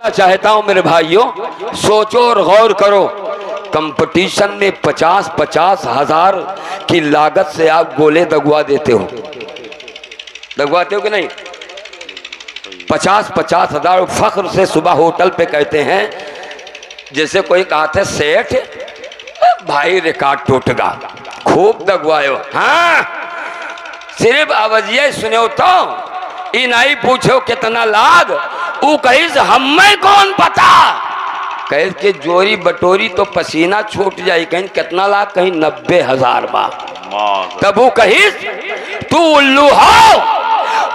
चाहता हूं मेरे भाइयों, सोचो और गौर करो। कंपटीशन में 50-50 हजार की लागत से आप गोले दगवा देते हो, दगवाते हो कि नहीं? 50-50 हजार फख्र से सुबह होटल पे कहते हैं, जैसे कोई कहा था सेठ भाई रिकॉर्ड टूट गा, खूब दगवायो। हाँ, सिर्फ आवाजिया सुने तो ई नहीं पूछो कितना लाग, ऊ कहीं से हमें कौन पता, कहीं के जोरी बटोरी तो पसीना छूट जाए, कहीं कितना लाख, कहीं 90,000 बा। तब वो कहीं तू उल्लू हो,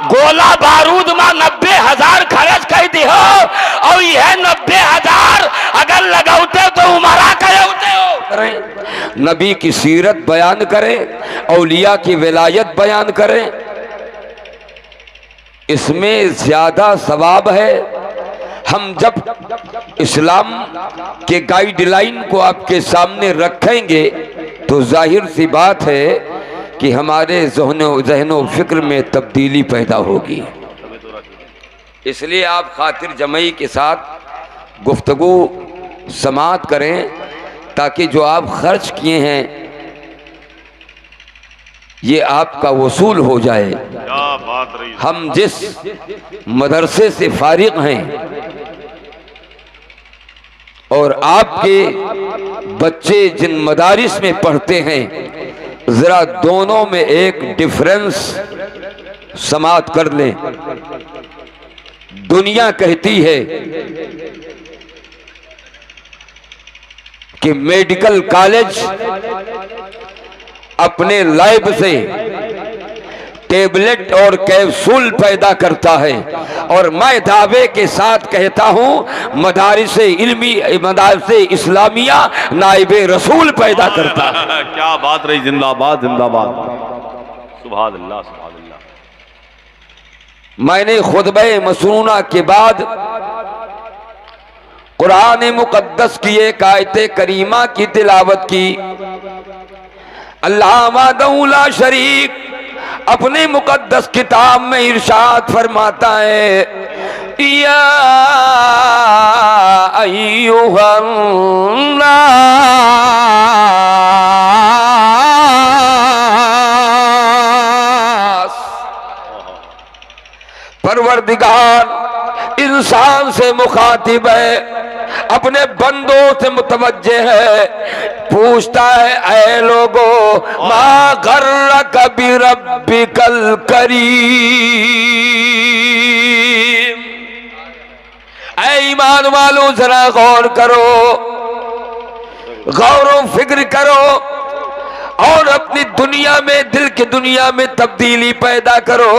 गोला बारूद में 90,000 खर्च कर दी हो, और यह 90,000 अगर लगाते तो उमरा करते हो। नबी की सीरत बयान करें, औलिया की विलायत बयान करें, इसमें ज्यादा सवाब है। हम जब इस्लाम के गाइडलाइन को आपके सामने रखेंगे तो जाहिर सी बात है कि हमारे ज़हनो फिक्र में तब्दीली पैदा होगी। इसलिए आप खातिर जमई के साथ गुफ्तगू समाअत करें, ताकि जो आप खर्च किए हैं ये आपका वसूल हो जाए। क्या बात रही। हम जिस मदरसे से फारिग हैं और आपके बच्चे जिन मदारिस में पढ़ते हैं, जरा दोनों में एक डिफरेंस समाअत कर लें। दुनिया कहती है कि मेडिकल कॉलेज अपने लैब से टेबलेट और कैप्सूल पैदा करता है, और मैं दावे के साथ कहता हूं मदारिसे इल्मी, मदारिसे इस्लामिया नाइबे रसूल पैदा करता है। क्या बात रही, जिंदाबाद जिंदाबाद, सुभान अल्लाह सुभान अल्लाह। मैंने खुतबे मसनूना के बाद कुरान मुकद्दस की एक आयत करीमा की तिलावत की। अल्लाह वहदहू ला शरीक अपने मुकद्दस किताब में इरशाद फरमाता है, या अय्युहन नास, परवरदिगार इंसान से मुखातिब है, अपने बंदों से मुतवज्जे है, पूछता है ऐ लोगो मा गर्रक बिरब्बिकल करीम, ऐ ईमान वालों जरा गौर करो, गौर व फिक्र करो, और अपनी दुनिया में, दिल की दुनिया में तब्दीली पैदा करो।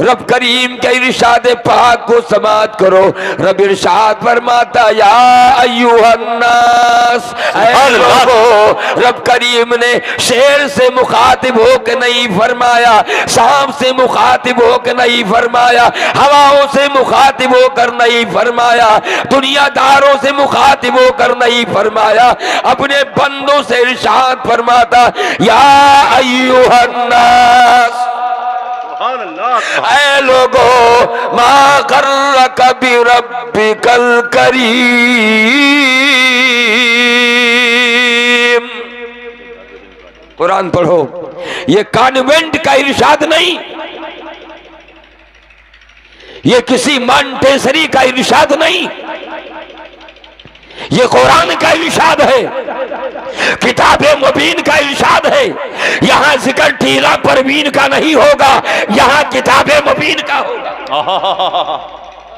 रब करीम के इरशाद पाक को समाअत करो। रब इरशाद फरमाता या अय्युहन्नास, ऐ लोगों। रब करीम ने शेर से मुखातिब होकर नहीं फरमाया, सांप से मुखातिब होकर नहीं फरमाया, हवाओं से मुखातिब होकर नहीं फरमाया, दुनियादारों से मुखातिब होकर नहीं फरमाया, अपने बंदों से इरशाद फरमाता या अय्युहन्नास, सुभान अल्लाह। ऐ लोगों मा गर्रक बिरब्बिकल करीम, कुरान पढ़ो। ये कॉन्वेंट का इरशाद नहीं, ये किसी मॉन्टेसरी का इरशाद नहीं, ये कुरान का इरशाद है, किताबे मुबीन का इरशाद है। यहाँ जिक्र टीला परवीन का नहीं होगा, यहाँ किताबे मुबीन का होगा।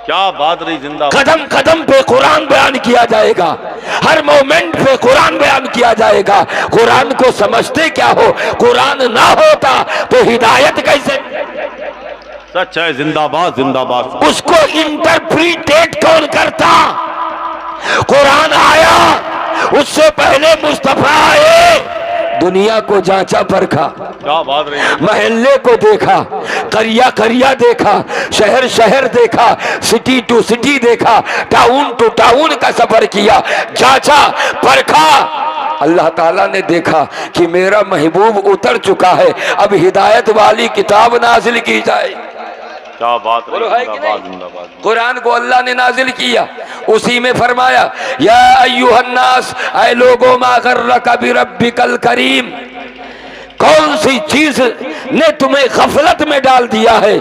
क्या बात रही, जिंदाबाद। कदम कदम पे कुरान बयान किया जाएगा, हर मोमेंट पे कुरान बयान किया जाएगा। कुरान को समझते क्या हो, कुरान ना होता तो हिदायत कैसे? सच है, जिंदाबाद जिंदाबाद। उसको इंटरप्रीटेट कौन करता? कुरान आया, उससे पहले मुस्तफा आए, दुनिया को जांचा परखा, क्या बात रही। महल्ले को देखा, करिया करिया देखा, शहर शहर देखा, सिटी टू सिटी देखा, टाउन टू टाउन का सफर किया, जांचा परखा। अल्लाह ताला ने देखा कि मेरा महबूब उतर चुका है, अब हिदायत वाली किताब नाजिल की जाए। क्या बात रही, बोलो है कि जिंदाबाद नहीं? जिंदाबाद। कुरान को अल्लाह ने नाजिल किया, उसी में फरमाया या अय्युहन्नास, ऐ लोगों मा गर्रका बिरब्बिकल करीम, कौन सी चीज ने तुम्हें गफलत में डाल दिया है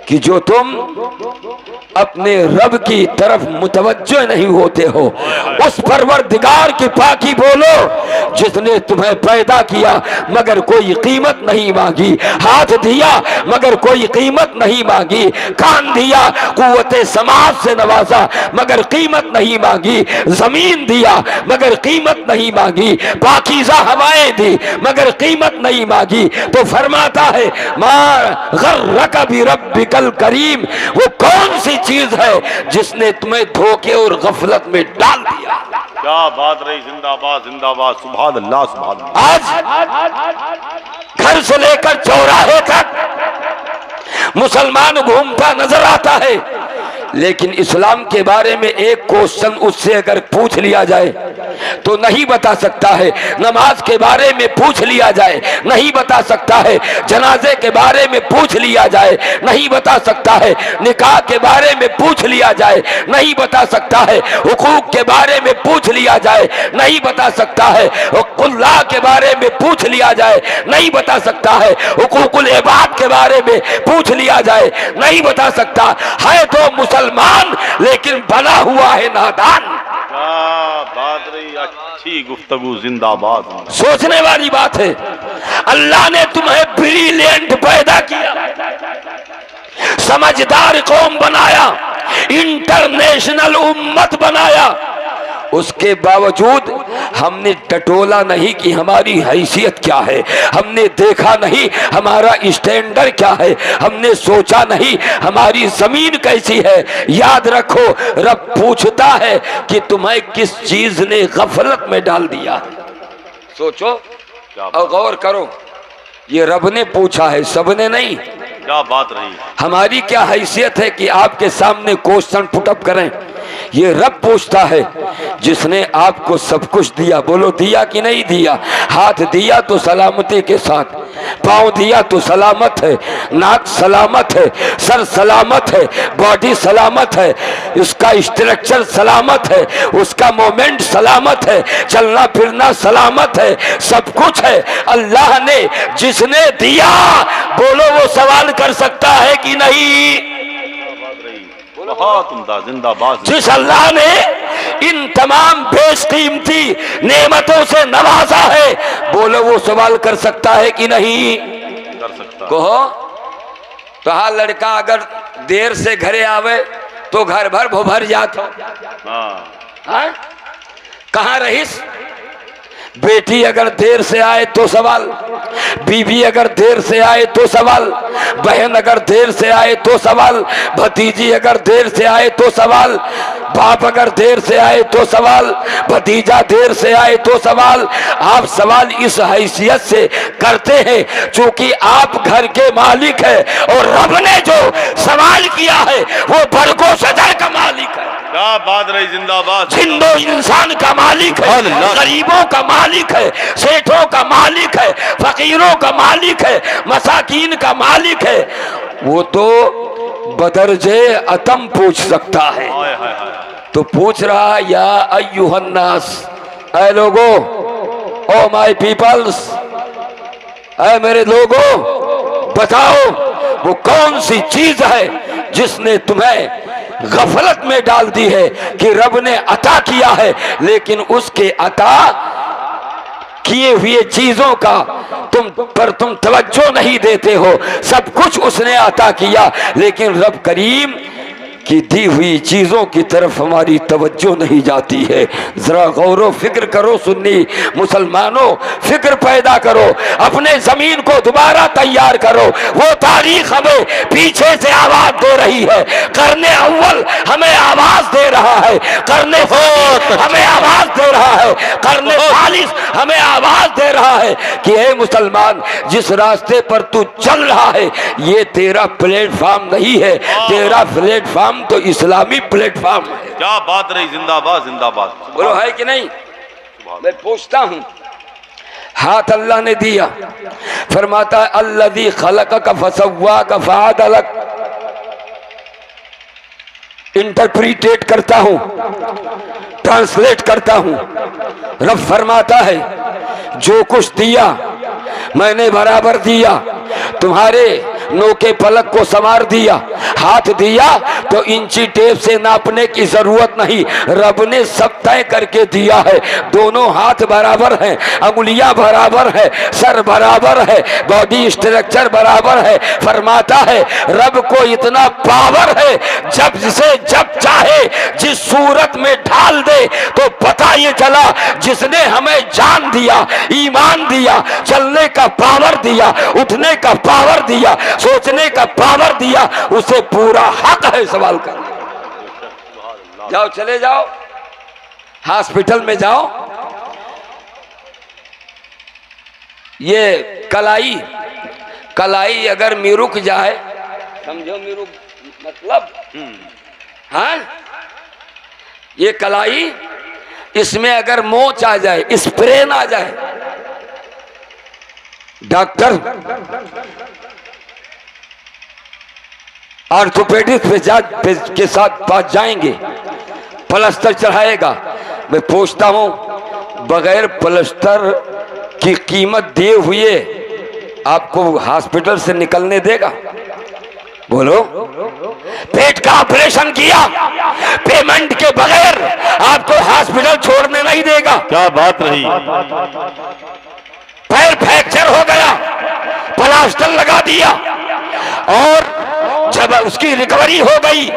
कि जो तुम अपने रब की तरफ मुतवज्जो नहीं होते हो। उस परवरदिगार की पाकी बोलो जिसने तुम्हें पैदा किया मगर कोई कीमत नहीं मांगी, हाथ दिया मगर कोई कीमत नहीं मांगी, कान दिया, कुव्वते समाज से नवाजा मगर कीमत नहीं मांगी, जमीन दिया मगर कीमत नहीं मांगी, पाकीज़ा हवाएं दी मगर कीमत नहीं मांगी। तो फरमाता है मार गर्रका बिरब्बिकल करीम, वो कौन सी चीज है जिसने तुम्हें धोखे और गफलत में डाल दिया। क्या बात रही, जिंदाबाद जिंदाबाद, सुभान अल्लाह सुभान अल्लाह। आज घर से लेकर चौराहे तक मुसलमान घूमता नजर आता है, लेकिन इस्लाम के बारे में एक क्वेश्चन उससे अगर पूछ लिया जाए तो नहीं बता सकता है, नमाज के बारे में पूछ लिया जाए नहीं बता सकता है, जनाजे के बारे में पूछ लिया जाए नहीं बता सकता है, निकाह के बारे में पूछ लिया जाए नहीं बता सकता है, हुकूक के बारे में पूछ लिया जाए नहीं बता सकता है, हुक्कुल्लाह के बारे में पूछ लिया जाए नहीं बता सकता है, हुकूकुल इबाद के बारे में पूछ लिया जाए नहीं बता सकता है। तो मुसलमान लेकिन बना हुआ है नादान। क्या बात रही, अच्छी गुफ्तगू, जिंदाबाद। सोचने वाली बात है, अल्लाह ने तुम्हें ब्रिलियंट पैदा किया, समझदार कौम बनाया, इंटरनेशनल उम्मत बनाया, उसके बावजूद हमने टटोला नहीं कि हमारी हैसियत क्या है, हमने देखा नहीं हमारा स्टैंडर्ड क्या है, हमने सोचा नहीं हमारी जमीन कैसी है। याद रखो रब पूछता है कि तुम्हें किस चीज ने गफलत में डाल दिया। सोचो और गौर करो, ये रब ने पूछा है, सबने नहीं। क्या बात रही, हमारी क्या हैसियत है कि आपके सामने क्वेश्चन पुटअप करें। ये रब पूछता है जिसने आपको सब कुछ दिया, बोलो दिया कि नहीं दिया। हाथ दिया तो सलामती के साथ, पाँव दिया तो सलामत है, नाक सलामत है, सर सलामत है, बॉडी सलामत है, उसका स्ट्रक्चर सलामत है, उसका मोमेंट सलामत है, चलना फिरना सलामत है, सब कुछ है। अल्लाह ने जिसने दिया, बोलो वो सवाल कर सकता है कि नहीं। बहुत उम्दा, जिंदाबाद। जिस अल्लाह ने इन तमाम बेशकीमती नेमतों से नवाजा है, बोलो वो सवाल कर सकता है कि नहीं। कर सकता। कहो तो हाँ, लड़का अगर देर से घरे आवे तो घर भर भर जाता। हाँ, कहाँ रहीस। बेटी अगर देर से आए तो सवाल, बीवी अगर देर से आए तो सवाल, बहन अगर देर से आए तो सवाल, भतीजी अगर देर से आए तो सवाल, बाप अगर देर से आए तो सवाल, भतीजा देर से आए तो सवाल। आप सवाल इस हैसियत से करते हैं चूंकि आप घर के मालिक है, और रब ने जो सवाल किया है वो बरगो सदर का मालिक है। क्या बात रही, जिंदाबाद। जिंदो इंसान का मालिक है, गरीबों का मालिक है, सेठों का मालिक है, फकीरों का मालिक है, मसाकीन का मालिक है। वो तो बदरजे अतम पूछ सकता है। हाय हाय हाय। तो पूछ रहा या अय्युहन्नास, ऐ लोगो, ओ माय पीपल्स, ऐ मेरे लोगो, बताओ वो कौन सी चीज है जिसने तुम्हें गफलत में डाल दी है कि रब ने अता किया है, लेकिन उसके अता किए हुए चीजों का तुम तवज्जो नहीं देते हो। सब कुछ उसने अता किया, लेकिन रब करीम की दी हुई चीजों की तरफ हमारी तवज्जो नहीं जाती है। जरा गौर फिक्र करो सुन्नी मुसलमानों, फिक्र पैदा करो, अपने जमीन को दोबारा तैयार करो। वो तारीख हमें पीछे से आवाज दे रही है, करने अव्वल हमें आवाज दे रहा है, करने हमें आवाज दे रहा है, करने चालीस हमें आवाज दे रहा है कि हे मुसलमान, जिस रास्ते पर तू चल रहा है ये तेरा प्लेटफॉर्म नहीं है, तेरा प्लेटफॉर्म तो इस्लामी प्लेटफॉर्म है। क्या बात रही, जिंदाबाद जिंदाबाद। बोलो है कि नहीं। मैं पूछता हूं, हाथ अल्लाह ने दिया, फरमाता है अल्लज़ी खलक़क फसव्वाक फअदलक, इंटरप्रीटेट करता हूं, ट्रांसलेट करता हूं। रब फरमाता है जो कुछ दिया मैंने बराबर दिया, तुम्हारे नोके पलक को संवार दिया। हाथ दिया तो इंची टेप से नापने की जरूरत नहीं, रब ने सब तय करके दिया है। दोनों हाथ बराबर हैं, अंगुलियां बराबर है, सर बराबर है, बॉडी स्ट्रक्चर बराबर है। फरमाता है रब को इतना पावर है, जब जिसे जब चाहे जिस सूरत में ढाल दे। तो पता ये चला जिसने हमें जान दिया, ईमान दिया, चलने का पावर दिया, उठने का पावर दिया, सोचने का पावर दिया, उसे पूरा हक है सवाल करने। जाओ, चले जाओ, हॉस्पिटल में जाओ। ये कलाई अगर मिरुक जाए, समझो मिरुक मतलब, हाँ, ये कलाई, इसमें अगर मोच आ जाए, स्प्रेन आ जाए, डॉक्टर ऑर्थोपेडिक के साथ पास जाएंगे, प्लास्टर चढ़ाएगा। मैं पूछता हूं बगैर प्लास्टर की कीमत दिए हुए आपको हॉस्पिटल से निकलने देगा? बोलो। पेट का ऑपरेशन किया, पेमेंट के बगैर आपको हॉस्पिटल छोड़ने नहीं देगा। क्या बात रही। पैर फ्रैक्चर हो गया, प्लास्टर लगा दिया, और जब उसकी रिकवरी हो गई,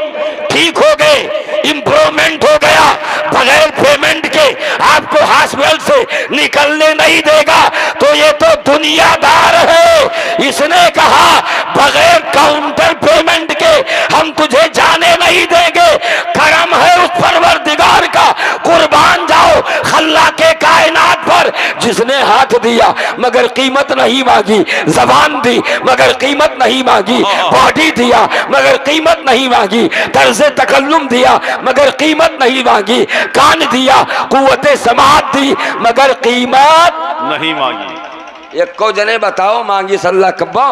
ठीक हो गए, इंप्रूवमेंट हो गया, बगैर पेमेंट के आपको हॉस्पिटल से निकलने नहीं देगा। तो ये तो दुनियादार है। इसने कहा बगैर काउंटर पेमेंट के हम तुझे जाने नहीं देंगे। करम है उस परवरदिगार का, कुर्बान जाओ खल्ला के कायनात पर, जिसने हाथ दिया मगर कीमत नहीं मांगी, जबान दी मगर कीमत नहीं मांगी, बॉडी दिया मगर कीमत नहीं मांगी, तर्ज़े तकल्लुम दिया मगर कीमत नहीं मांगी, कान दिया, कुव्वते समाअत दी मगर कीमत नहीं मांगी। एक को जने बताओ मांगी सल्ला कब्बो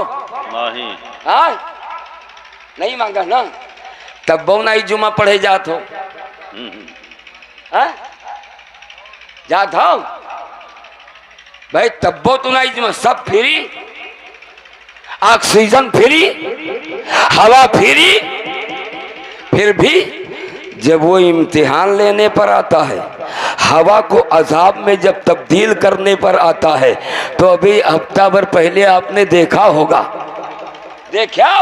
नहीं, हाँ नहीं मांगा ना, तब बहु नहीं जुमा पढ़े जात हो, हाँ जात हो भाई, तब्बो तो नहीं जुमा, सब फ्री, ऑक्सीजन फ्री, हवा फ्री। फिर भी जब वो इम्तिहान लेने पर आता है, हवा को अजाब में जब तब्दील करने पर आता है, तो अभी हफ्ता भर पहले आपने देखा होगा, देखा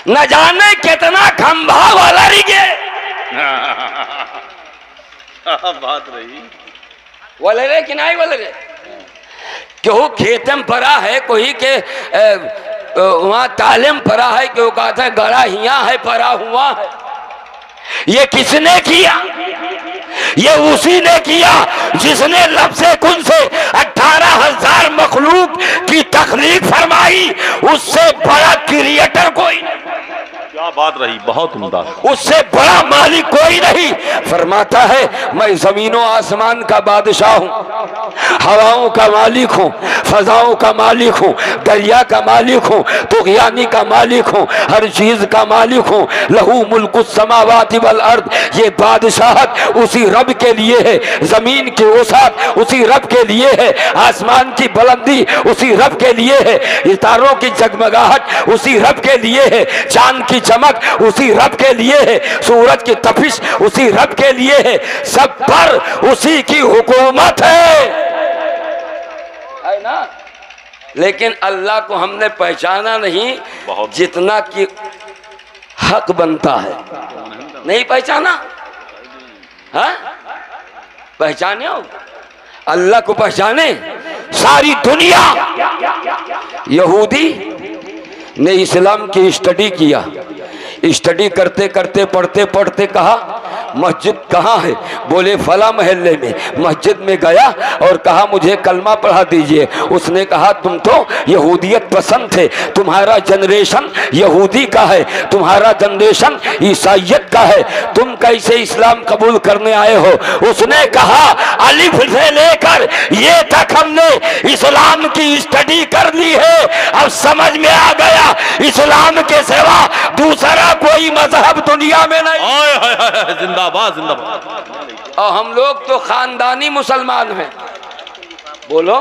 न जाने कितना खंभा वाला रिगे बात रही। बोले रे कि नहीं बोले रे, क्यों खेतम पड़ा है, कोई के वहां तालीम पड़ा है, क्यों कहता है गड़ा हिया है, पड़ा हुआ है। ये किसने किया? ये उसी ने किया जिसने लफ्ज़े कुन से 18,000 मखलूक की तख्लीक फरमाई। उससे बड़ा क्रिएटर कोई नहीं। क्या बात रही, बहुत उम्दा। उससे बड़ा मालिक कोई नहीं। फरमाता है मैं जमीनों आसमान का बादशाह हूँ, हवाओं का मालिक हूँ, फजाओं का मालिक हूँ, दरिया का मालिक हूँ, तुग़यानी का मालिक हूँ, हर चीज का मालिक हूँ। लहू मुल्कुस समावाति वल अर्द, ये बादशाहत उसी रब के लिए है। जमीन की वसात उसी रब के लिए है, आसमान की बुलंदी उसी रब के लिए है, सितारों की जगमगाहट उसी रब के लिए है, चांद की चमक उसी रब के लिए है, सूरज की तपिश उसी रब के लिए है। सब पर उसी की हुकूमत है ना। लेकिन अल्लाह को हमने पहचाना नहीं जितना कि हक बनता है, नहीं पहचाना। हाँ पहचाने हो, अल्लाह को पहचाने। सारी दुनिया, यहूदी ने इस्लाम की स्टडी किया, स्टडी करते करते पढ़ते पढ़ते कहा मस्जिद कहाँ है? बोले फला महल्ले में। मस्जिद में गया और कहा मुझे कलमा पढ़ा दीजिए। उसने कहा तुम तो यहूदियत पसंद थे, तुम्हारा जनरेशन यहूदी का है, तुम्हारा जनरेशन ईसाइयत का है, तुम कैसे इस्लाम कबूल करने आए हो? उसने कहा अलिफ से लेकर ये तक हमने इस्लाम की स्टडी कर ली है, अब समझ में आ गया इस्लाम के सिवा दूसरा कोई मजहब दुनिया में नहीं। जिंदाबाद जिंदाबाद। और हम लोग तो खानदानी मुसलमान हैं। बोलो,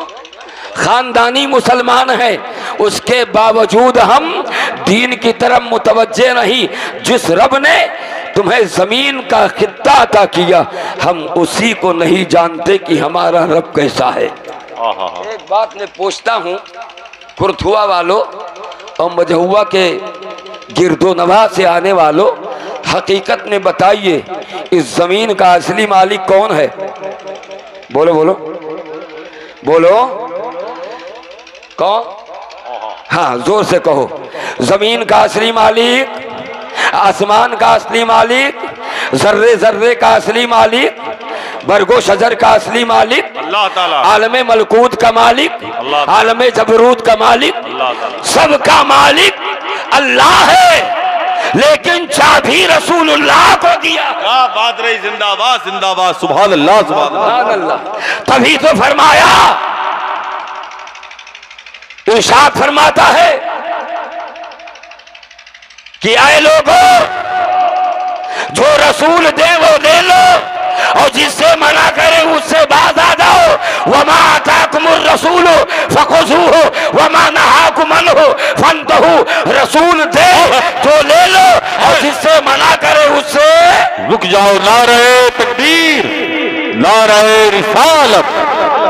खानदानी मुसलमान हैं, उसके बावजूद हम दीन की तरफ मुतवज्जे नहीं। जिस रब ने तुम्हें जमीन का खित्ता अता किया, हम उसी को नहीं जानते कि हमारा रब कैसा है। एक बात मैं पूछता हूँ कुर्थुआ वालों और मजहुआ के गिरदो नवा से आने वालों, हकीकत में बताइए इस जमीन का असली मालिक कौन है? बोलो बोलो बोलो, कौन? हाँ, जोर से कहो। जमीन का असली मालिक, आसमान का असली मालिक, जर्रे जर्रे का असली मालिक, बरगो शजर का असली मालिक, अल्लाह ताला, आलमे मलकूत का मालिक, आलमे जबरूत का मालिक, सबका मालिक अल्लाह है। लेकिन चाबी रसूलुल्लाह को दिया। क्या बात रही, जिंदाबाद जिंदाबाद, सुभान अल्लाह सुभान अल्लाह। तभी तो फरमाया, इरशाद फरमाता है कि आए लोगों, जो रसूल दे वो ले लो और जिससे मना करे उससे बाज आ जाओ। वमा आताकुमुर रसूल फखुज़ूहु वमा नहाकुम अन्हु फंतहू। रसूल दे जो ले लो और जिससे मना करे उससे रुक जाओ। नारे तकबीर, नारे रिसालत,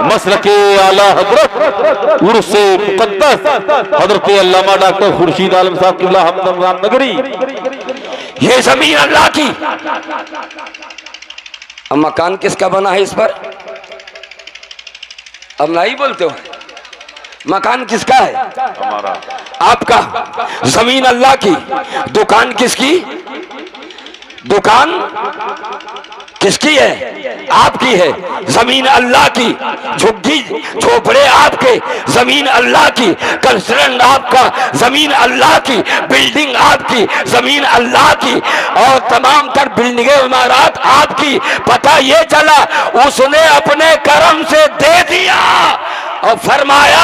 मसलके आला हजरत उर्से मुकद्दस हजरत अल्लामा डॉक्टर खुर्शीद आलम साहब किबला हमदम नगरी। ये जमीन अल्लाह की। अब मकान किसका बना है इस पर? अब नहीं बोलते हो, मकान किसका है? हमारा। आपका। जमीन अल्लाह की, दुकान किसकी? दुकान किसकी है? आपकी है। जमीन अल्लाह की, झुग्गी झोपड़े आपके, जमीन अल्लाह की, कंस्ट्रक्शन आपका, जमीन अल्लाह की, बिल्डिंग आपकी, जमीन अल्लाह की, और तमाम तर बिल्डिंगें इमारत आपकी। पता ये चला उसने अपने कर्म से दे दिया और फरमाया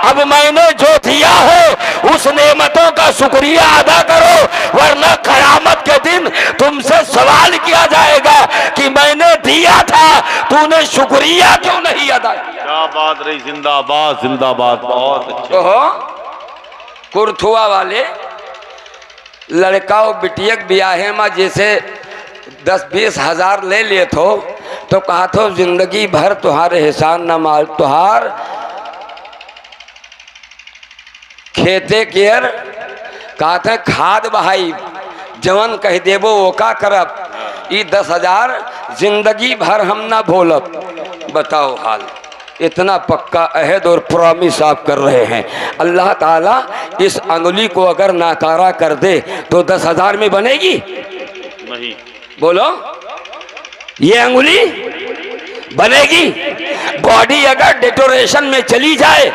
अब मैंने जो दिया है उस नेमतों का शुक्रिया अदा करो, वरना कयामत के दिन तुमसे सवाल किया जाएगा कि मैंने दिया था, तूने शुक्रिया क्यों नहीं अदा किया। क्या बात रही, जिंदाबाद जिंदाबाद, बहुत अच्छे। तो कुर्थुआ वाले लड़का और बिटियक ब्याहे में जैसे 10-20 हजार ले लिए तो कहा था जिंदगी भर तुहारे एहसान न माल, तुहार खेते केयर कहा था खाद बहाई, जवन कह देबो वो का करब, ये 10,000 जिंदगी भर हम ना भूलब। बताओ हाल, इतना पक्का अहद और प्रॉमिस आप कर रहे हैं। अल्लाह ताला इस अंगुली को अगर नाकारा कर दे तो 10,000 में बनेगी? नहीं। बोलो, ये अंगुली बनेगी? बॉडी अगर डिटोरेशन में चली जाए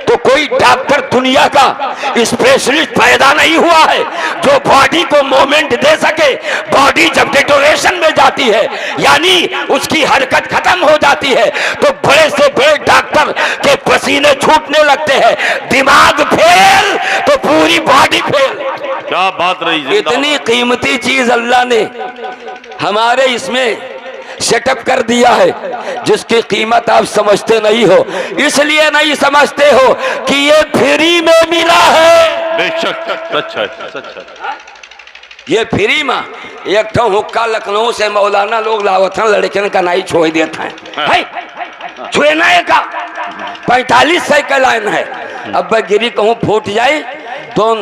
तो कोई डॉक्टर दुनिया का स्पेशलिस्ट पैदा नहीं हुआ है जो बॉडी को मूवमेंट दे सके। बॉडी जब डिटोरेशन में जाती है यानी उसकी हरकत खत्म हो जाती है तो बड़े से बड़े डॉक्टर के पसीने छूटने लगते हैं। दिमाग फेल तो पूरी बॉडी फेल। क्या बात रही, इतनी कीमती चीज अल्लाह ने हमारे इसमें सेटअप कर दिया है जिसकी कीमत आप समझते नहीं हो। इसलिए नहीं समझते हो कि ये फ्री में मिला है। बेशक सच है, सच है। ये फ्री में एक ठो हुक्का लखनऊ से मौलाना लोग लावत हैं, लड़कियों का नाई छोड़ देता है छुए ना का 4500 का लाइन है। अब गिरी कहूँ फूट जाए तो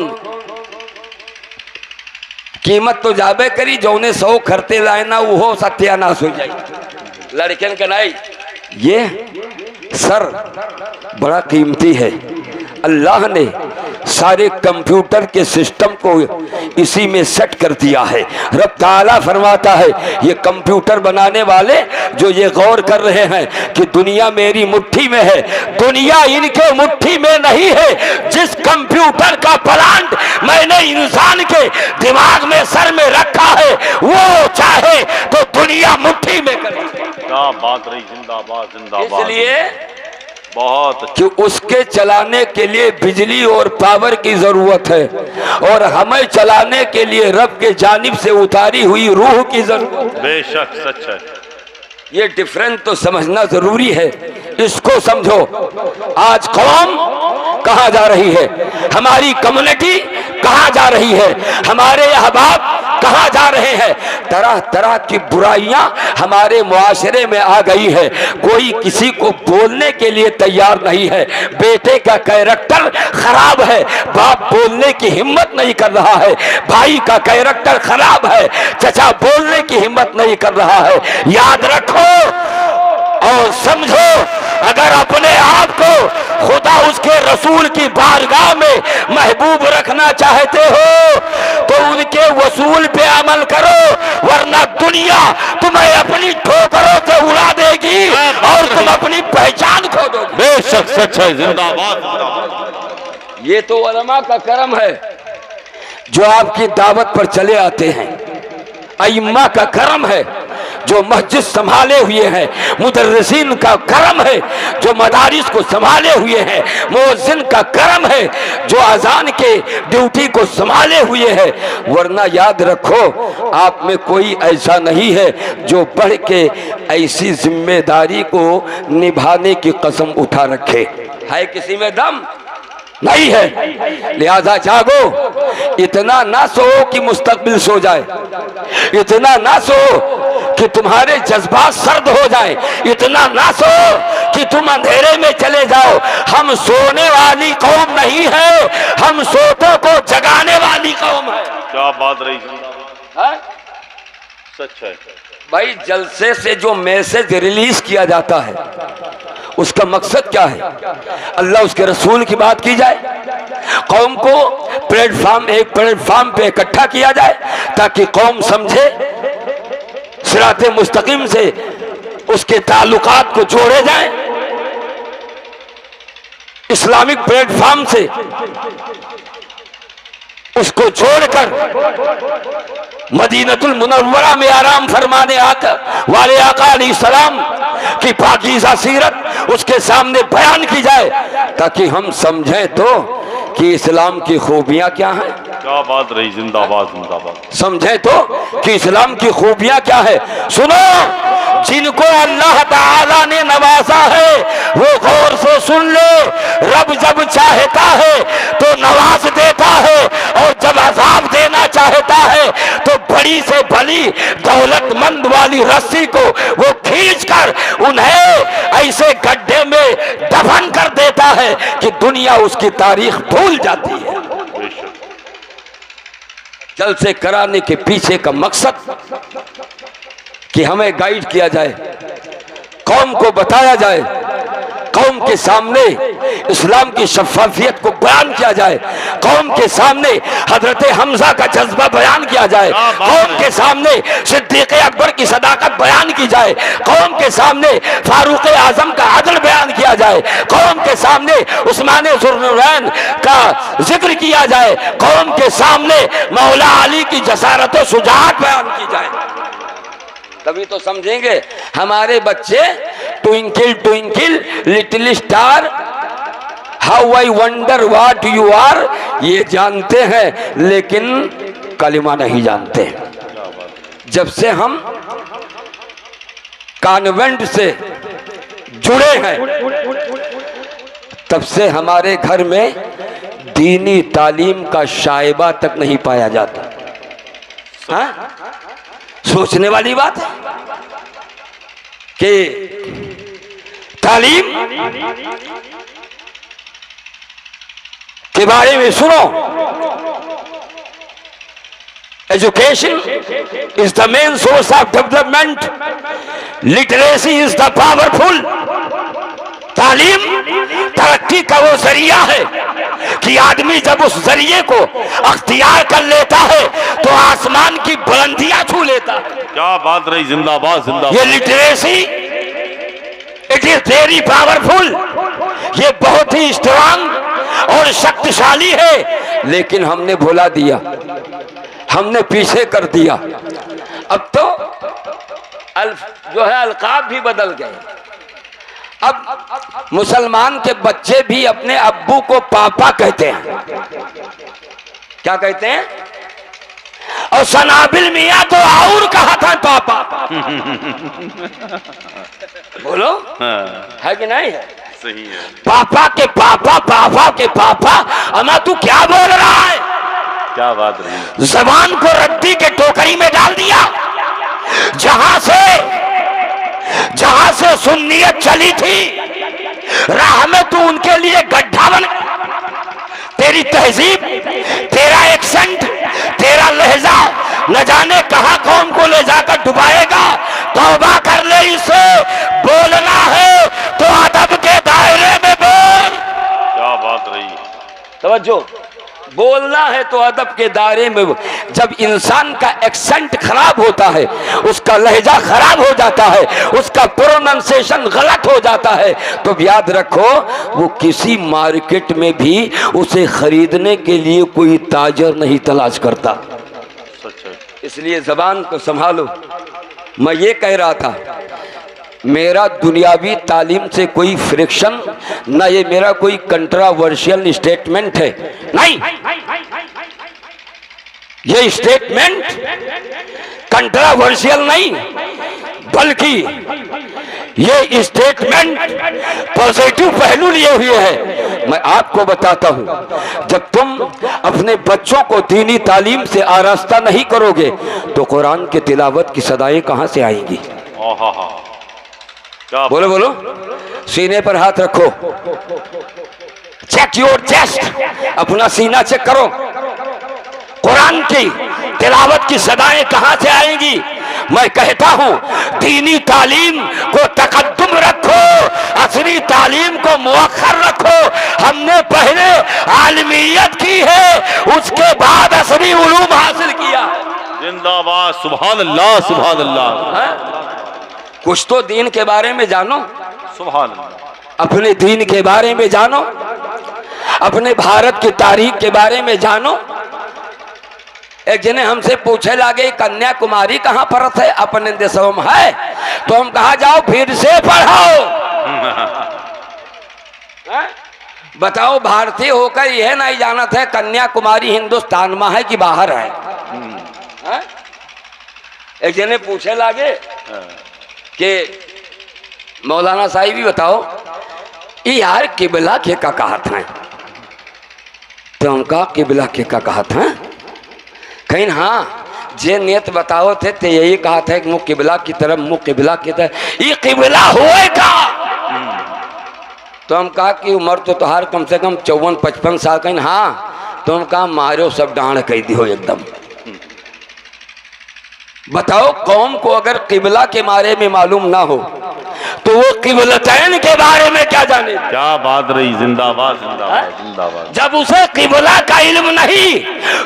कीमत तो जाबे करी, जौने 100 खरते लाए ना वो सत्यानाश हो जाए। लड़कियन का नाई ये सर बड़ा कीमती है। अल्लाह ने सारे कंप्यूटर के सिस्टम को इसी में सेट कर दिया है। रब ताला फरमाता है ये कंप्यूटर बनाने वाले जो ये गौर कर रहे हैं कि दुनिया मेरी मुट्ठी में है, दुनिया इनके मुट्ठी में नहीं है। जिस कंप्यूटर का प्लांट मैंने इंसान के दिमाग में सर में रखा है वो चाहे तो दुनिया मुट्ठी में करे। क्या बात रही, जिंदाबाद जिंदाबाद। इसलिए बहुत कि उसके चलाने के लिए बिजली और पावर की जरूरत है और हमें चलाने के लिए रब के जानिब से उतारी हुई रूह की जरूरत है। बेशक सच है। ये डिफरेंस तो समझना जरूरी है, इसको समझो। आज कौम कहाँ जा रही है, हमारी कम्युनिटी कहाँ जा रही है, हमारे अहबाब कहाँ जा रहे हैं। तरह तरह की बुराइयां हमारे मुआशरे में आ गई है, कोई किसी को बोलने के लिए तैयार नहीं है। बेटे का कैरेक्टर खराब है, बाप बोलने की हिम्मत नहीं कर रहा है। भाई का कैरेक्टर खराब है, चचा बोलने की हिम्मत नहीं कर रहा है। याद रखो और समझो, अगर अपने आप को खुदा उसके रसूल की बारगाह में महबूब रखना चाहते हो तो उनके वसूल पे अमल करो, वरना दुनिया तुम्हें अपनी ठोकरों से उड़ा देगी और तुम अपनी पहचान खो दोगे। बेशक सच है, जिंदाबाद। ये तो उलमा का करम है जो आपकी दावत पर चले आते हैं, अइम्मा का करम है जो मस्जिद संभाले हुए हैं, मुदर्रिसीन का करम है जो मदारिस को संभाले हुए हैं, मुअज्जिन का करम है जो अजान के ड्यूटी को संभाले हुए हैं। वरना याद रखो आप में कोई ऐसा नहीं है जो बढ़ के ऐसी जिम्मेदारी को निभाने की कसम उठा रखे। है किसी में दम? नहीं है। लिहाजा जागो, इतना ना सो कि मुस्तकबिल सो जाए, इतना ना सो कि तुम्हारे जज्बात सर्द हो जाए, इतना ना सो कि तुम अंधेरे में चले जाओ। हम सोने वाली कौम नहीं है, हम सोतों को जगाने वाली कौम है। क्या बात रही, है? सच है भाई जलसे से जो मैसेज रिलीज किया जाता है उसका मकसद क्या है? अल्लाह उसके रसूल की बात की जाए, कौम को एक प्लेटफार्म पे इकट्ठा किया जाए ताकि कौम समझे, सिराते मुस्तकीम से उसके ताल्लुकात को जोड़े जाएं, इस्लामिक प्लेटफार्म से उसको जोड़कर मदीनतुल मुनव्वरा में आराम फरमाने वाले आका अलैहिस्सलाम की पाकीज़ा सीरत उसके सामने बयान की जाए ताकि हम समझें तो कि इस्लाम की खूबियां क्या हैं। क्या बात रही, जिंदाबाद जिंदाबाद। समझे तो कि इस्लाम की खूबियां क्या है। सुनो, जिनको अल्लाह ताला ने नवाजा है वो गौर से सुन लो। रब जब चाहता है तो नवाज देता है और जब अजाब देना चाहता है तो बड़ी से बड़ी दौलतमंद वाली रस्सी को वो खींचकर उन्हें ऐसे गड्ढे में दफन कर देता है कि दुनिया उसकी तारीख भूल जाती है। जलसे कराने के पीछे का मकसद कि हमें गाइड किया जाए, कौम को बताया जाए, कौम के सामने इस्लाम की शफाफियत को बयान किया जाए, कौम के सामने हजरत हमजा का जज्बा बयान किया जाए, कौम के सामने सिद्दीक अकबर की सदाकत बयान की जाए, कौम के सामने फारूक आजम का अदल बयान किया जाए, कौम के सामने उस्मान ज़ुन्नुरैन का जिक्र किया जाए, कौम के सामने मौला अली की जसारत और शुजाअत बयान की जाए। तभी तो समझेंगे हमारे बच्चे twinkle twinkle little star how I wonder what you are ये जानते हैं लेकिन कलिमा नहीं जानते। जब से हम कॉन्वेंट से जुड़े हैं तब से हमारे घर में दीनी तालीम का शायबा तक नहीं पाया जाता। हाँ? सोचने वाली बात है कि तालीम के बारे में सुनो। Education is the main source of development, literacy is the powerful. तालीम तरक्की का वो जरिया है कि आदमी जब उस जरिए को अख्तियार कर लेता है तो आसमान की बुलंदियां छू लेता है। क्या बात रही, जिंदाबाद जिंदाबाद। ये literacy it is very powerful, ये बहुत ही स्ट्रांग और शक्तिशाली है, लेकिन हमने भुला दिया, हमने पीछे कर दिया। अब तो जो है अलकाब भी बदल गए। अब मुसलमान के बच्चे भी अपने अब्बू को पापा कहते हैं। क्या कहते हैं? और सनाबिल मियाँ तो और कहा था पापा। बोलो है कि नहीं है? सही है। पापा के पापा, पापा के पापा। अमा तू क्या बोल रहा है? क्या बात रही। जबान को रद्दी के टोकरी में डाल दिया। जहां से सुन्नियत चली थी, राह में तू उनके लिए गड्ढा बन। तेरी तहजीब, तेरा एक्सेंट, तेरा लहजा न जाने कहां कौम को ले जाकर डुबाएगा। तौबा कर ले इसे। बोलना है तो अदब के दायरे में बोल। क्या बात रही। तवज्जो, बोलना है तो अदब के दायरे में। जब इंसान का एक्सेंट खराब होता है, उसका लहजा खराब हो जाता है, उसका प्रोनाउंसिएशन गलत हो जाता है, तो याद रखो वो किसी मार्केट में भी उसे खरीदने के लिए कोई ताजर नहीं तलाश करता। सच है। इसलिए जबान को संभालो। मैं ये कह रहा था, मेरा दुनियावी तालीम से कोई फ्रिक्शन ना, ये मेरा कोई कंट्रावर्शियल स्टेटमेंट है नहीं। ये स्टेटमेंट कंट्रावर्शियल नहीं, बल्कि ये स्टेटमेंट पॉजिटिव पहलू लिए हुए है। मैं आपको बताता हूं, जब तुम अपने बच्चों को दीनी तालीम से आरास्ता नहीं करोगे तो कुरान के तिलावत की सदाएं कहां से आएंगी? बोलो बोलो। सीने पर हाथ रखो, चेक योर चेस्ट, अपना सीना चेक करो। कुरान की तिलावत की सदाएं कहां से आएंगी? मैं कहता हूं, दीनी तालीम को तकद्दुम रखो, असली तालीम को मुअख्खर रखो। हमने पहले आलमियत की है, उसके बाद असली उलूम हासिल किया। जिंदाबाद, सुभान अल्लाह, सुभान अल्लाह। कुछ तो दीन के बारे में जानो, सुभान अल्लाह। अपने दीन के बारे में जानो, अपने भारत की तारीख के बारे में जानो। एक जने हमसे पूछे लगे कन्याकुमारी कहाँ पर है? अपने देशों में है। तो हम कहा जाओ फिर से पढ़ाओ। बताओ, भारतीय होकर यह नहीं जानत है कन्याकुमारी हिंदुस्तान में है कि बाहर है? एक जने पूछे लगे कि मौलाना साहिब भी बताओ यार किबला के का कहा था? तो उनका किबला के का कहा था? कहीं हाँ जे नेत बताओ थे तो यही कहा था कि मुँह किबला की तरफ, मुँह किबला की तरफ। ये किबला होएगा। तो हम कहा कि उम्र तो तुहार कम से कम 54-55 साल। कहीं हाँ। तो हम कहा मारो सब डांड कह दियो एकदम। बताओ, कौम को अगर किबला के बारे में मालूम ना हो तो वो किबलतैन के बारे में क्या जाने? क्या बात रही। जिंदाबाद जिंदाबाद जिंदाबाद। जब उसे किबला का इल्म नहीं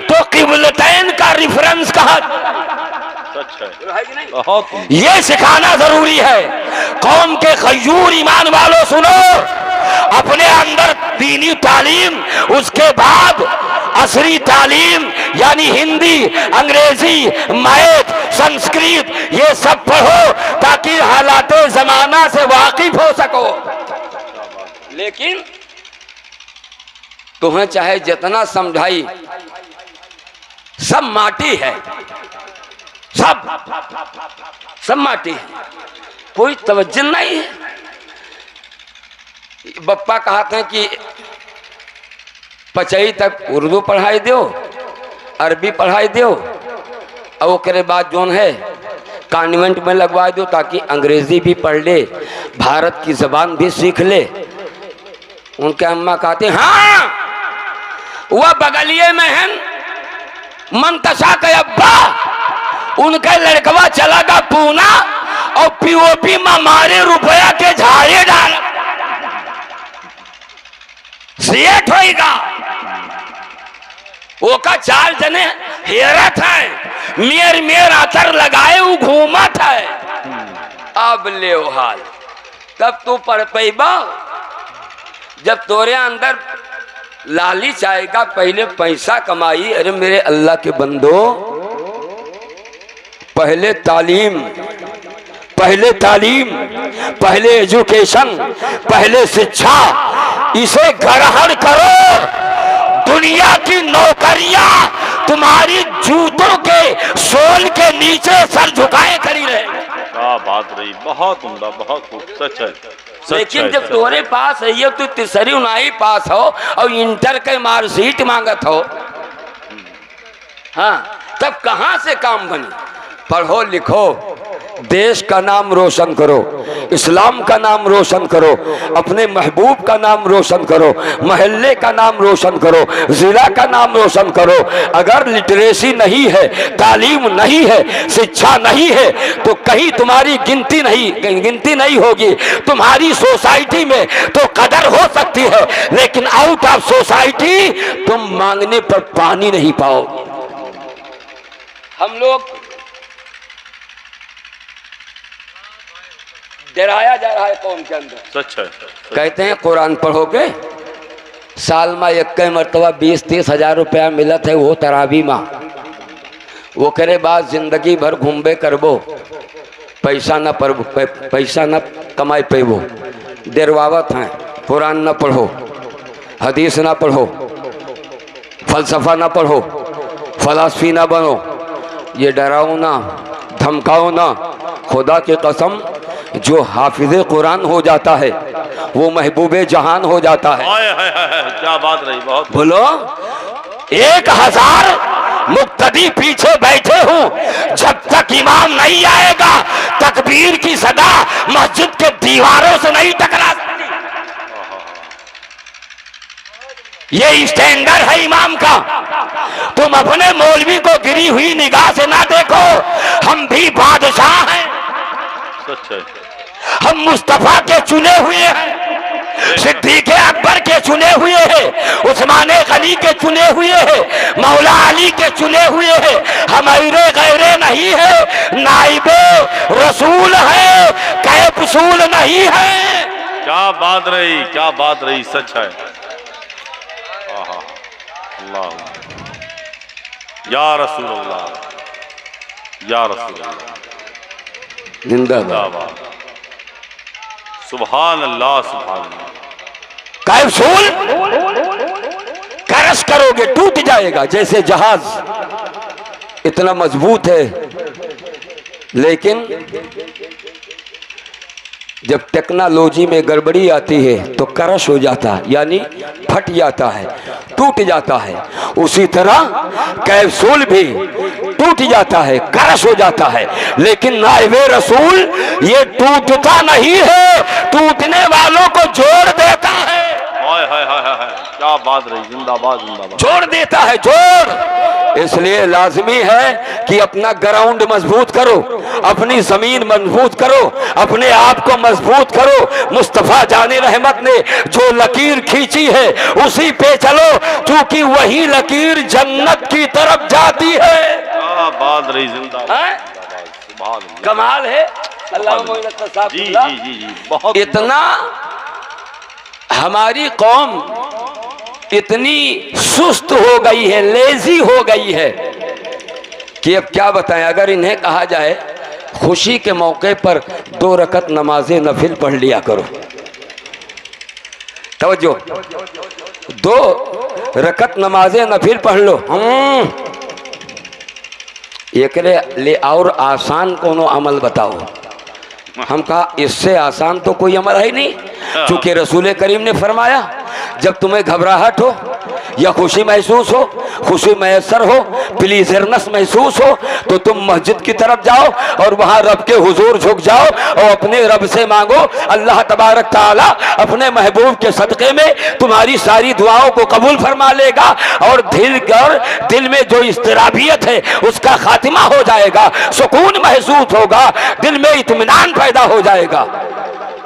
तो किबलतैन का रिफरेंस कहाँ? सच है। ये सिखाना जरूरी है। कौम के खयूर ईमान वालों सुनो, अपने अंदर दीनी तालीम, उसके बाद असली तालीम यानी हिंदी, अंग्रेजी, मैथ, संस्कृत, ये सब पढ़ो ताकि हालात जमाना से वाकिफ हो सको। लेकिन तुम्हें चाहे जितना समझाई, सब माटी है, सब माटी है, कोई तवज्जो नहीं है। बप्पा कहते हैं कि 25 तक उर्दू पढ़ाई दो, अरबी पढ़ाई दो, और उसके बाद जोन है कॉन्वेंट में लगवा दो ताकि अंग्रेजी भी पढ़ ले, भारत की जबान भी सीख ले। उनके अम्मा कहते हाँ वह बगलिए में है मंतशा के अब्बा, उनका लड़कवा चला गया पूना और पीओपी में मारे रुपया के झाड़े डाल सेठ होएगा। वो का 4 जने हेरत है, मेर आतर लगाए वो घूमत है। अब ले हाल, तब तू पढ़ पैबा जब तोरे अंदर लालच आएगा। पहले पैसा कमाई। अरे मेरे अल्लाह के बंदो, पहले तालीम, पहले एजुकेशन, पहले शिक्षा, इसे ग्रहण करो। दुनिया की नौकरियां तुम्हारी जूतों के सोल के नीचे सर झुकाए खड़ी रहे। क्या बात रही, बहुत उम्दा, बहुत खूब, सच है। लेकिन जब तुम्हारे पास है ये, तो तीसरी उनाई पास हो और इंटर के मार्कशीट मांगत हो, हाँ, तब कहां से काम बने? पढ़ो लिखो, देश का नाम रोशन करो, इस्लाम का नाम रोशन करो, अपने महबूब का नाम रोशन करो, मोहल्ले का नाम रोशन करो, जिला का नाम रोशन करो। अगर लिटरेसी नहीं है, तालीम नहीं है, शिक्षा नहीं है, तो कहीं तुम्हारी गिनती नहीं होगी। तुम्हारी सोसाइटी में तो कदर हो सकती है, लेकिन आउट ऑफ सोसाइटी तुम मांगने पर पानी नहीं पाओगे। हम लोग डराया जा रहा है कौम के अंदर। सच है। कहते हैं कुरान पढ़ोगे साल में 1 मरतबा 20-30 हजार रुपया मिलत है, वो तरावी माँ। वो करे बाद जिंदगी भर घूमबे करबो, पैसा न कमाई पेबो। देरवावत हैं, कुरान न पढ़ो, हदीस ना पढ़ो, फलसफा ना पढ़ो, फलासफी ना बनो। ये डराओ ना, धमकाओ ना। खुदा की कसम, जो हाफिज़े कुरान हो जाता है वो महबूबे जहान हो जाता है। क्या बात रही, बहुत बोलो। 1000 मुक्तदी पीछे बैठे हूँ, जब तक इमाम नहीं आएगा तकबीर की सदा मस्जिद के दीवारों से नहीं टकरा सकती। ये स्टैंडर्ड है इमाम का। तुम अपने मौलवी को गिरी हुई निगाह से ना देखो, हम भी बादशाह हैं। सच है। हम मुस्तफा के चुने हुए हैं, सिद्दीक़ अकबर के चुने हुए हैं, उस्मान गनी के चुने हुए हैं, मौला अली के चुने हुए हैं। हमारे गैरे नहीं है, नाइबे रसूल है, कैप्सूल नहीं है। क्या बात रही, क्या बात रही, सच है। अल्लाह या रसूल अल्लाह, या रसूल अल्लाह, जिंदाबाद। सुभान अल्लाह, सुभान अल्लाह। कैप्सूल क्रश करोगे टूट जाएगा, जैसे जहाज इतना मजबूत है, लेकिन जब टेक्नोलॉजी में गड़बड़ी आती है तो क्रश हो जाता है, यानी फट जाता है, टूट जाता है। उसी तरह कैप्सूल भी टूट जाता है, क्रश हो जाता है, लेकिन नाइबे रसूल ये टूटता नहीं है, टूटने वालों को जोड़ देता है। हाय हाय हाय हाय, क्या बात रही, जिंदाबाद जिंदाबाद। जोड़ देता है, जोड़। इसलिए लाजमी है कि अपना ग्राउंड मजबूत करो, अपनी जमीन मजबूत करो, अपने आप को मजबूत करो। मुस्तफा जाने रहमत ने जो लकीर खींची है उसी पे चलो, क्योंकि वही लकीर जन्नत की तरफ जाती है। क्या बात रही, जिंदाबाद। कमाल है। अल्लाह जी जी जी जी, बहुत। इतना हमारी कौम इतनी सुस्त हो गई है, लेजी हो गई है कि अब क्या बताएं। अगर इन्हें कहा जाए खुशी के मौके पर 2 रकत नमाज़े नफिल पढ़ लिया करो, तवज्जो, 2 रकत नमाज़े नफिल पढ़ लो, एकरे ले और आसान कोनो अमल बताओ। हम कहा इससे आसान तो कोई अमल है नहीं, क्योंकि रसूल करीम ने फरमाया जब तुम्हें घबराहट हो या खुशी महसूस हो, खुशी मैसर हो, प्लीजरनेस महसूस हो, तो तुम मस्जिद की तरफ जाओ और वहां रब के हुजूर झुक जाओ और अपने रब से मांगो। अल्लाह तबारक ताला अपने महबूब के सदक़े में तुम्हारी सारी दुआओं को कबूल फरमा लेगा और दिल में जो इस्तराबियत है उसका खात्मा हो जाएगा, सुकून महसूस होगा, दिल में इत्मीनान पैदा हो जाएगा।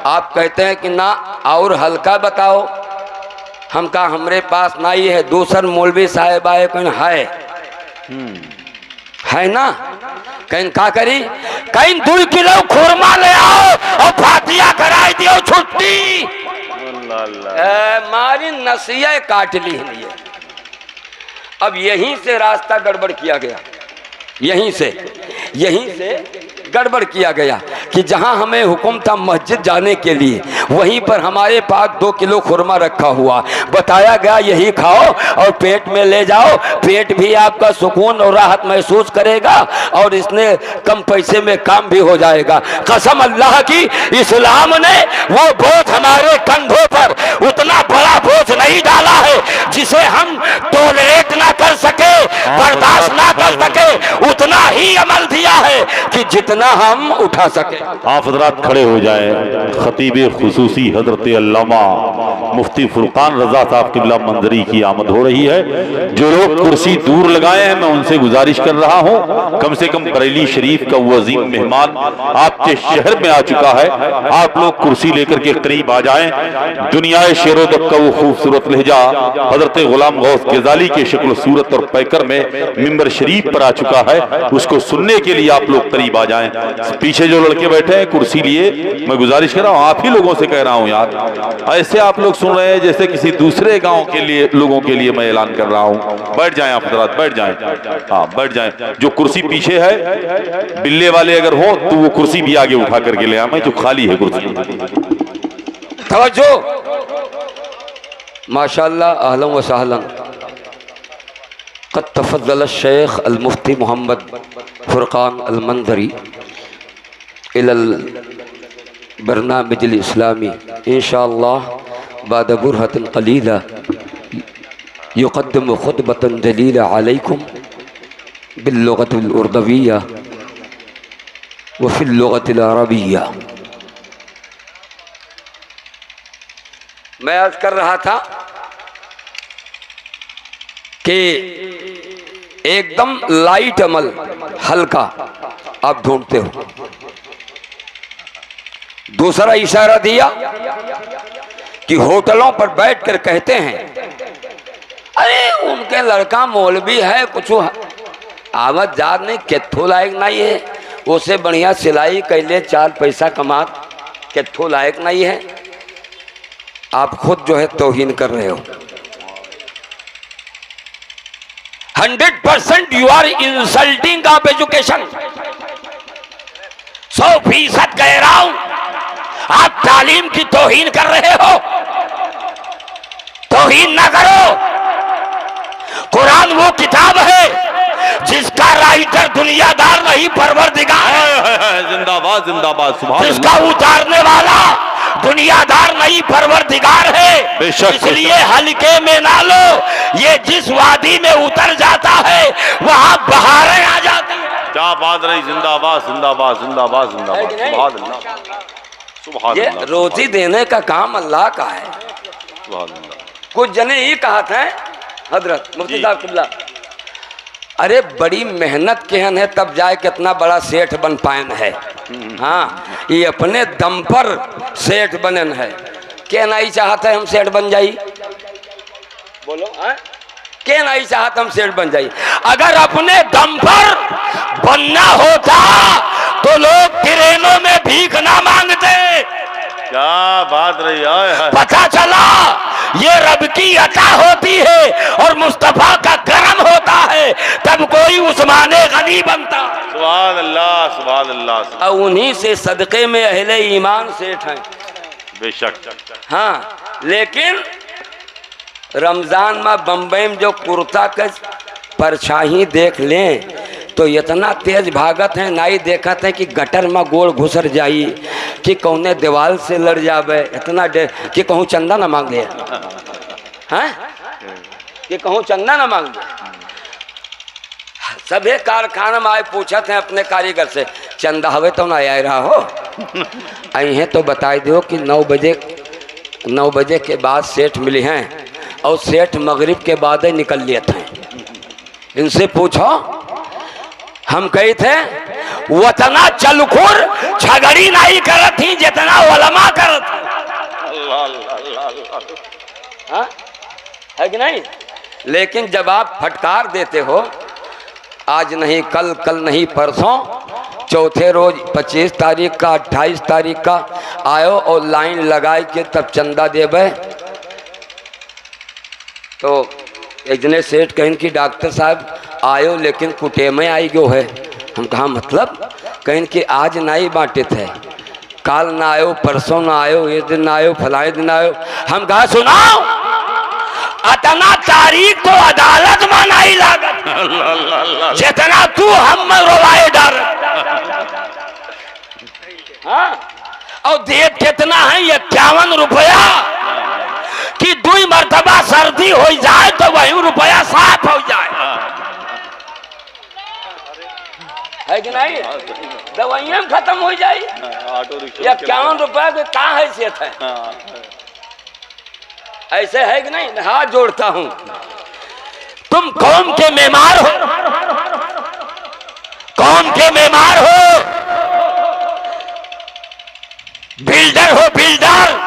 आप कहते हैं कि ना और हल्का बताओ, हम कहा हमरे पास नहीं है, दूसर मौलवी साहेब आए कहीं है ना, कहीं का करी, कहीं 2 किलो खुरमा ले आओ और फातिया कराई दियो छुट्टी। मारी नसिया काट ली है। अब यहीं से रास्ता गड़बड़ किया गया, यहीं से गड़बड़ किया गया कि जहां हमें हुक्म था मस्जिद जाने के लिए, वहीं पर हमारे पास 2 किलो खुरमा रखा हुआ, बताया गया यही खाओ और पेट में ले जाओ, पेट भी आपका सुकून और राहत महसूस करेगा और इसने कम पैसे में काम भी हो जाएगा। कसम अल्लाह की, इस्लाम ने वो बोझ हमारे कंधों पर उतना बड़ा बोझ नहीं डाला है जिसे हम टॉलरेट ना कर सके, बर्दाश्त ना कर सके, उतना ही अमल दिया है कि जितना हम उठा सके। आप हजरात खड़े हो जाएं। खतीब खुसूसी हजरत अल्लामा मुफ्ती फुरकान रजा साहब किबला मंजरी की आमद हो रही है। जो लोग कुर्सी दूर लगाए हैं, मैं उनसे गुजारिश कर रहा हूं, कम से कम बरेली शरीफ का वो अजीम मेहमान आपके शहर में आ चुका है, आप लोग कुर्सी लेकर के करीब आ जाएं। दुनिया शेरो दब का वो खूबसूरत लहजा हजरत गुलाम गौस गजाली के शक्ल सूरत और पैकर में मिंबर शरीफ पर आ चुका है, उसको सुनने के लिए आप लोग करीब आ जाएं। पीछे जो लड़के बैठे हैं कुर्सी लिए, मैं गुजारिश कर रहा हूँ, आप ही लोगों से कह रहा हूँ यार, ऐसे आप लोग सुन रहे हैं जैसे किसी दूसरे गांव के लिए लोगों के लिए मैं ऐलान कर रहा हूँ। बैठ जाएं आप हजरात, बैठ जाएं, हाँ बैठ जाएं। जो कुर्सी पीछे है, बिल्ले वाले अगर हो तो वो कुर्सी भी आगे उठा करके ले आए, जो खाली है कुर्सी। तवज्जो, माशाअल्लाह, अहलन व सहलन। क़द तफ़द्दल शेख अल मुफ्ती मोहम्मद फुरकान अल मंजरी इलल बरनामिजिल इस्लामी इंशाअल्लाह बाद बुरहतिन क़लीला युक़द्दिमु ख़ुतबतन जलीला अलैकुम बिल्लुग़तिल उर्दुविय्या व फ़िल लुग़तिल अरबिय्या। मैं अर्ज़ कर रहा था कि एकदम लाइट अमल, हल्का आप ढूंढते हो। दूसरा इशारा दिया कि होटलों पर बैठकर कहते हैं अरे उनके लड़का मौलवी है, कुछ आवत जात नहीं, केथो लायक नहीं है, उसे बढ़िया सिलाई कैले 4 पैसा कमा, केथो लायक नहीं है। आप खुद जो है तौहीन कर रहे हो। 100% you are insulting of education. 100% कह रहा हूं, आप तालीम की तौहीन कर रहे हो। तौहीन ना करो। कुरान वो किताब है जिसका राइटर दुनियादार नहीं परवरदिगार है। जिंदाबाद जिंदाबाद, सुभान अल्लाह। जिसका उतारने वाला दुनियादार नहीं परवरदिगार है। इसलिए हल्के में ना लो। ये जिस वादी में उतर जाता है वहां बहारें आ जाती हैं। क्या बात रही, जिंदाबाद जिंदाबाद जिंदाबाद जिंदाबाद, सुभान अल्लाह सुभान ये अल्लाह। रोजी देने का काम अल्लाह का है। सुभान अल्लाह। कुछ जने ये कहा था हजरत मुफ्ती साहब किबला, अरे बड़ी मेहनत केहन है तब जाए कितना बड़ा सेठ बन पायन है। हाँ, ये अपने दम पर सेठ बनन है। के नहीं चाहता है हम सेठ बन जाई? बोलो, के नहीं चाहता हम सेठ बन जाई? अगर अपने दम पर बनना होता तो लोग ट्रेनों में भीख ना मांगते। क्या बात रही है। पता चला ये रब की अता होती है और मुस्तफा का करम होता है, तब कोई उस्माने गनी बनता। सुभान अल्लाह सुभान अल्लाह। और उन्हीं से सदक़े में अहले ईमान सेठ हैं। बेशक। हाँ, लेकिन रमजान में बम्बई में जो कुर्ता का परछाई देख लें तो इतना तेज भागत है, नाई देखत है कि गटर में गोड़ घुसर जाई, कि कौने दीवार से लड़ जावे, इतना कि कहूँ चंदा ना मांग ले, हैं कि कहूँ चंदा ना मांग ले। सभी कारखाना में आए पूछत हैं अपने कारीगर से, चंदा हवे तो ना आए रहा हो? आई हैं तो बताई दो कि 9 बजे के बाद सेठ मिले हैं और सेठ मगरिब के बाद ही निकल लिए थे। इनसे पूछो, हम कही थे वतना चलखुर झगड़ी नहीं करत थी जितना उलमा करत। है कि नहीं? लेकिन जब आप फटकार देते हो, आज नहीं कल, कल नहीं परसों, चौथे रोज 25 तारीख का 28 तारीख का आयो और लाइन लगाए के तब चंदा देवे, तो एक जने सेठ कहें कि डॉक्टर साहब आयो लेकिन कुटे में आई गयो है। हम कहा मतलब? कहें कि आज नहीं बांटे थे, काल ना आयो, परसों ना आयो, ये दिन ना आयो, फलाए दिन आयो। हम कहा सुनाओ, अतना तारीख तो अदालत में नहीं लागत जितना तू हम रोवाए डर। हाँ? और देत कितना है? 51 रुपया कि 2 मरतबा सर्दी हो जाए तो वही रुपया साफ हो जाए, है कि नहीं? दवाइयां खत्म हो जाए। 51 रुपया के क्या हैसियत है? ऐसे है कि नहीं? हाथ जोड़ता हूं, तुम कौम के मेहमान हो, कौम के मेहमान हो, बिल्डर हो बिल्डर।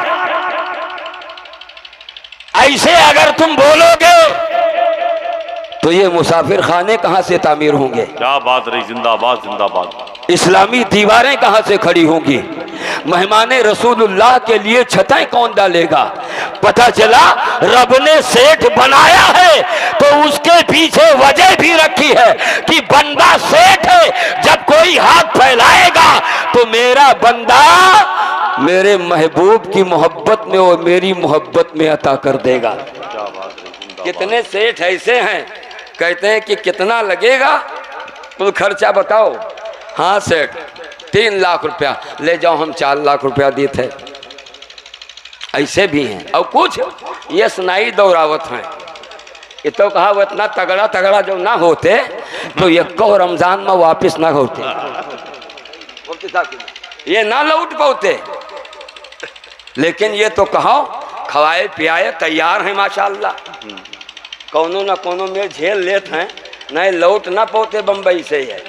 ऐसे अगर तुम बोलोगे तो ये मुसाफिर खाने कहां से तामीर होंगे? क्या बात रही, जिंदाबाद जिंदाबाद। इस्लामी दीवारें कहां से खड़ी होंगी? मेहमाने रसूलुल्लाह के लिए छतें कौन डालेगा? पता चला रब ने सेठ बनाया है तो उसके पीछे वजह भी रखी है कि बंदा सेठ है, जब कोई हाथ फैलाएगा तो मेरा बंदा मेरे महबूब की मोहब्बत में और मेरी मोहब्बत में अता कर देगा। कितने सेठ ऐसे हैं कहते हैं कि कितना लगेगा, कुल खर्चा बताओ। हाँ सेठ 3 लाख रुपया ले जाओ, हम 4 लाख रुपया दिए थे। ऐसे भी हैं। और कुछ ये सुनाई दौरावत हैं। ये तो कहा वो इतना तगड़ा तगड़ा जो ना होते तो ये को रमजान में वापस ना होते, ये ना लौट पाते। लेकिन ये तो कहो खवाए पियाए तैयार हैं माशाल्लाह, कोनो ना कोनो में झेल लेते हैं, नहीं लौट ना पाते बम्बई से। है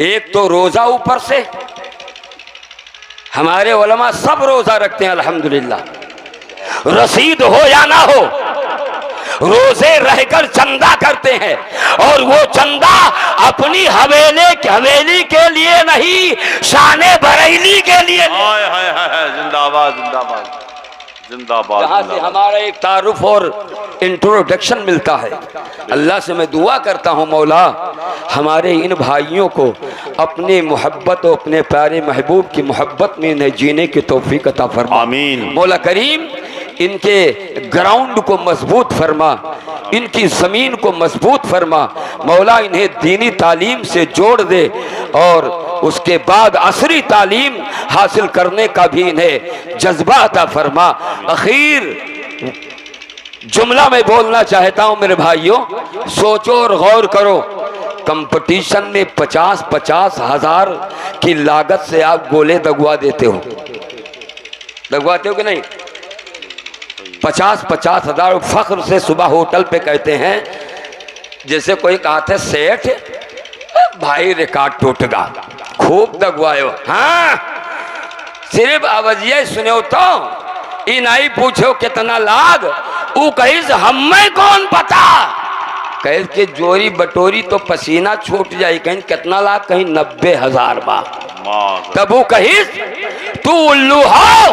एक तो रोजा, ऊपर से हमारे उलमा सब रोजा रखते हैं अल्हम्दुलिल्लाह, रसीद हो या ना हो रोजे रहकर चंदा करते हैं। और वो चंदा अपनी हवेली के लिए नहीं, शाने बरेली के लिए। जिंदाबाद जिंदाबाद जिंदाबाद। यहाँ से हमारा एक तारुफ और इंट्रोडक्शन मिलता है। अल्लाह से मैं दुआ करता हूँ मौला हमारे इन भाइयों को अपनी मोहब्बत और अपने प्यारे महबूब की मोहब्बत में इन्हें जीने की तौफीक अता फरमा। आमीन। मौला करीम इनके ग्राउंड को मजबूत फरमा, इनकी ज़मीन को मजबूत फरमा। मौला इन्हें दीनी तालीम से जोड़ दे और उसके बाद असरी तालीम हासिल करने का भी इन्हें जज्बा अता फरमा। आखिर जुमला में बोलना चाहता हूं मेरे भाइयों, सोचो और गौर करो। कंपटीशन में 50-50 हजार की लागत से आप गोले दगवा देते हो, दगवाते हो कि नहीं? 50-50 हजार फख्र से सुबह होटल पे कहते हैं, जैसे कोई कहा था सेठ भाई रिकॉर्ड टूट गा, खूब दगवायो। हाँ सिर्फ आवाजिया सुनो तो इ नहीं पूछो कितना लाग, ऊ कहीं से हमें कौन पता, कह के जोरी बटोरी तो पसीना छूट जाए। कहीं कितना लाख, कहीं 90,000 बा। तब वो कही तू उल्लू हो,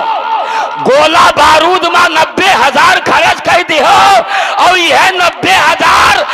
गोला बारूद में 90,000 खर्च कर दी हो और यह 90,000